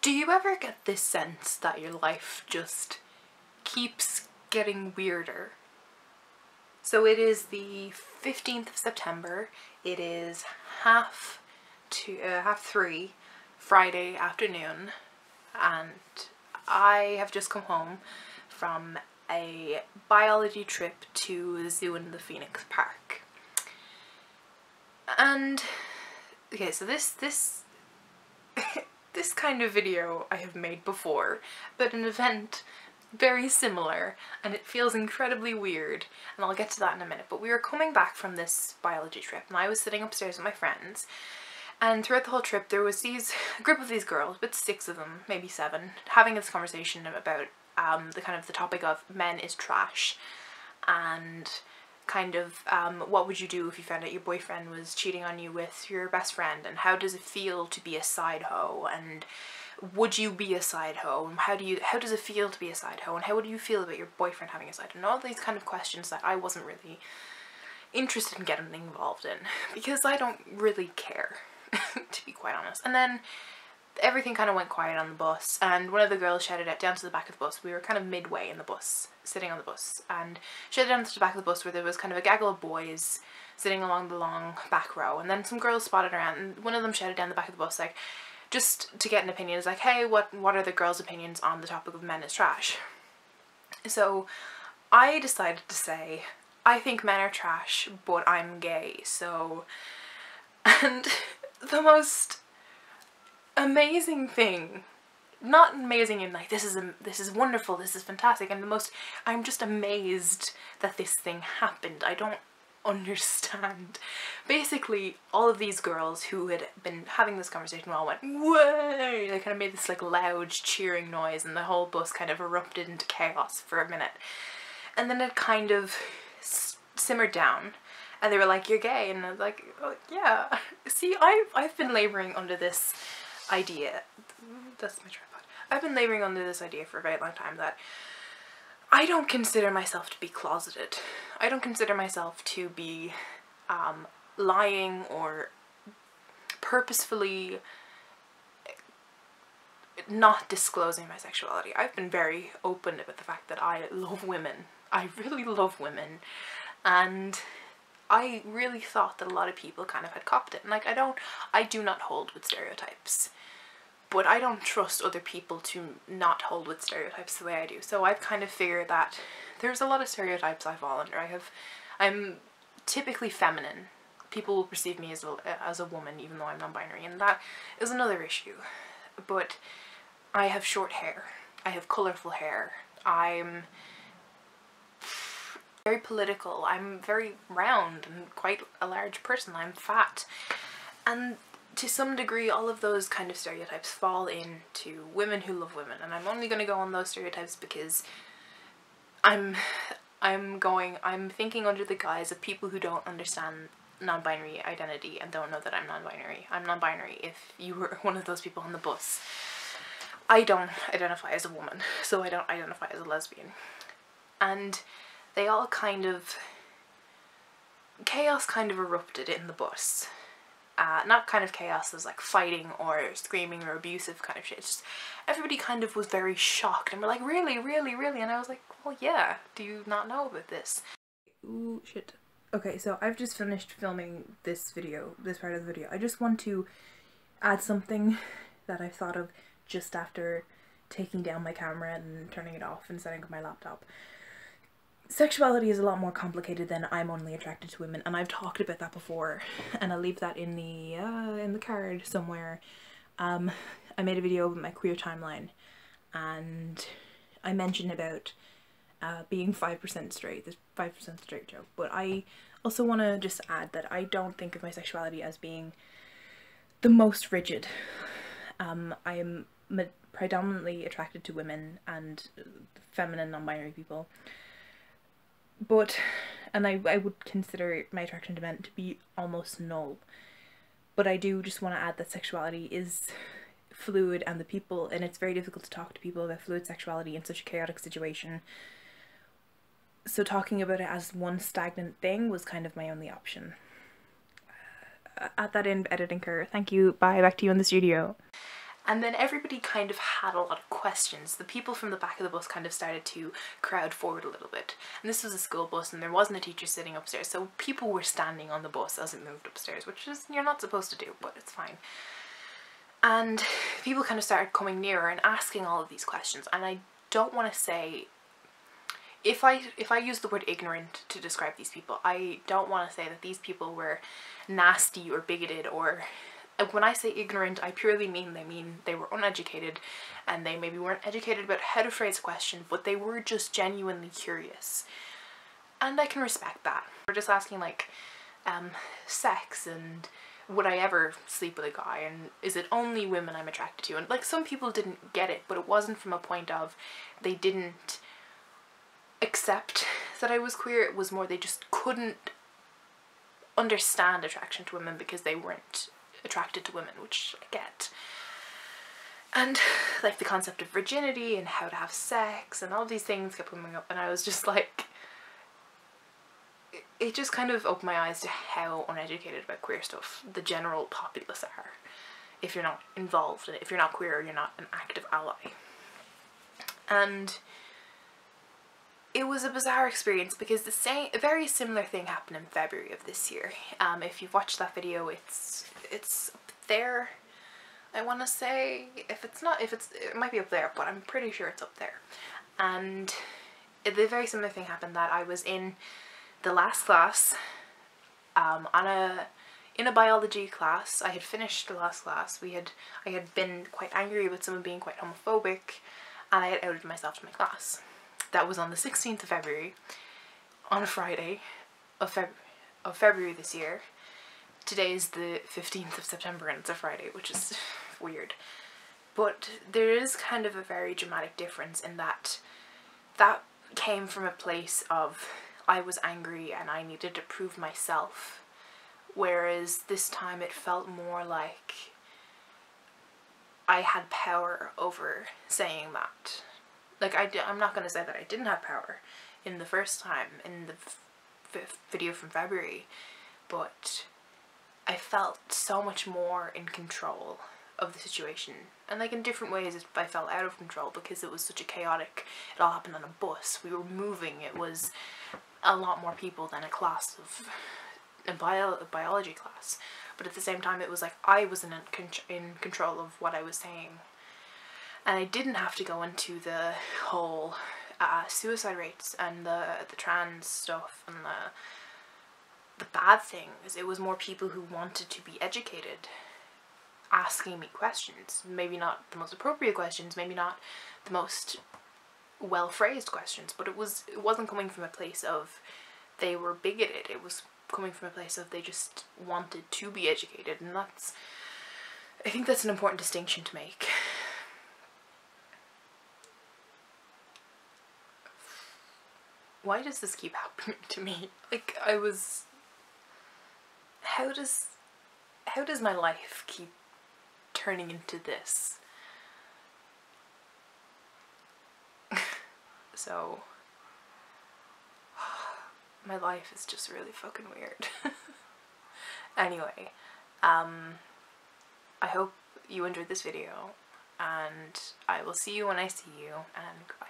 Do you ever get this sense that your life just keeps getting weirder? So it is the 15th of September, it is half 3 Friday afternoon, and I have just come home from a biology trip to the zoo in the Phoenix Park. And okay, so this this kind of video I have made before, but an event very similar, and it feels incredibly weird, and I'll get to that in a minute. But we were coming back from this biology trip, and I was sitting upstairs with my friends, and throughout the whole trip there was a group of these girls, about 6 of them, maybe 7, having this conversation about the topic of men is trash, and kind of what would you do if you found out your boyfriend was cheating on you with your best friend, and how does it feel to be a side hoe, and would you be a side hoe, and how does it feel to be a side hoe, and how would you feel about your boyfriend having a side hoe, and all these kind of questions that I wasn't really interested in getting involved in, because I don't really care, to be quite honest. And then everything kind of went quiet on the bus, and one of the girls shouted out down to the back of the bus. We were kind of midway in the bus, sitting on the bus, and shouted down to the back of the bus where there was kind of a gaggle of boys sitting along the long back row, and then some girls spotted around, and one of them shouted down the back of the bus, like, just to get an opinion, is like, hey, what are the girls' opinions on the topic of men is trash? So I decided to say, I think men are trash, but I'm gay, so, and the most amazing thing, not amazing in like this is wonderful, this is fantastic, and I'm just amazed that this thing happened. I don't understand. Basically, all of these girls who had been having this conversation all went, "Way!" They kind of made this like loud cheering noise, and the whole bus kind of erupted into chaos for a minute, and then it kind of simmered down, and they were like, "You're gay," and I was like, "Oh yeah." See, I've been laboring under this idea, that's my tripod, I've been laboring under this idea for a very long time that I don't consider myself to be closeted. I don't consider myself to be lying or purposefully not disclosing my sexuality. I've been very open about the fact that I love women. I really love women, and I really thought that a lot of people kind of had copped it. And like, I do not hold with stereotypes, but I don't trust other people to not hold with stereotypes the way I do. So I've kind of figured that there's a lot of stereotypes I fall under. I'm typically feminine. People will perceive me as a woman, even though I'm non-binary, and that is another issue. But I have short hair. I have colourful hair. I'm very political. I'm very round and quite a large person. I'm fat. And to some degree, all of those kind of stereotypes fall into women who love women, and I'm only going to go on those stereotypes because I'm thinking under the guise of people who don't understand non-binary identity and don't know that I'm non-binary. I'm non-binary if you were one of those people on the bus. I don't identify as a woman, so I don't identify as a lesbian. And they all chaos kind of erupted in the bus. Not kind of chaos as like fighting or screaming or abusive kind of shit, it's just everybody kind of was very shocked and were like, really, really, really? And I was like, well yeah, do you not know about this? Ooh, shit. Okay, so I've just finished filming this part of the video. I just want to add something that I thought of just after taking down my camera and turning it off and setting up my laptop. Sexuality is a lot more complicated than I'm only attracted to women, and I've talked about that before, and I'll leave that in the card somewhere. I made a video about my queer timeline, and I mentioned about being 5% straight, this 5% straight joke, but I also want to just add that I don't think of my sexuality as being the most rigid. I am predominantly attracted to women and feminine non-binary people. And I would consider my attraction to men to be almost null. But I do just want to add that sexuality is fluid, and it's very difficult to talk to people about fluid sexuality in such a chaotic situation. So talking about it as one stagnant thing was kind of my only option. Add that in, editing her. Thank you. Bye. Back to you in the studio. And then everybody kind of had a lot of questions. The people from the back of the bus kind of started to crowd forward a little bit. And this was a school bus and there wasn't a teacher sitting upstairs, so people were standing on the bus as it moved upstairs, which is, you're not supposed to do, but it's fine. And people kind of started coming nearer and asking all of these questions. And I don't want to say, if I use the word ignorant to describe these people, I don't want to say that these people were nasty or bigoted, or when I say ignorant, I purely mean they were uneducated, and they maybe weren't educated about how to phrase a question, but they were just genuinely curious. And I can respect that. We're just asking like sex and would I ever sleep with a guy, and is it only women I'm attracted to? And like, some people didn't get it, but it wasn't from a point of they didn't accept that I was queer. It was more they just couldn't understand attraction to women because they weren't attracted to women, which I get. And like the concept of virginity and how to have sex and all these things kept coming up, and I was just like, it just kind of opened my eyes to how uneducated about queer stuff the general populace are. If you're not involved, if you're not queer, you're not an active ally. And it was a bizarre experience because a very similar thing happened in February of this year. If you've watched that video, it's up there. I want to say, it might be up there, but I'm pretty sure it's up there. And the very similar thing happened, that I was in the last class, in a biology class. I had finished the last class. I had been quite angry with someone being quite homophobic, and I had outed myself to my class. That was on the 16th of February, on a Friday of February this year. Today is the 15th of September and it's a Friday, which is weird. But there is kind of a very dramatic difference in that came from a place of I was angry and I needed to prove myself, whereas this time it felt more like I had power over saying that. Like, I'm not going to say that I didn't have power in the first time, in the video from February, but I felt so much more in control of the situation. And like, in different ways I felt out of control because it was such a chaotic, it all happened on a bus, we were moving, it was a lot more people than a class of, a biology class. But at the same time it was like I was in control of what I was saying. And I didn't have to go into the whole suicide rates and the trans stuff and the bad things. It was more people who wanted to be educated asking me questions. Maybe not the most appropriate questions, maybe not the most well-phrased questions, but it wasn't coming from a place of they were bigoted. It was coming from a place of they just wanted to be educated, and I think that's an important distinction to make. Why does this keep happening to me? Like, how does my life keep turning into this? So, my life is just really fucking weird. Anyway, I hope you enjoyed this video, and I will see you when I see you, and goodbye.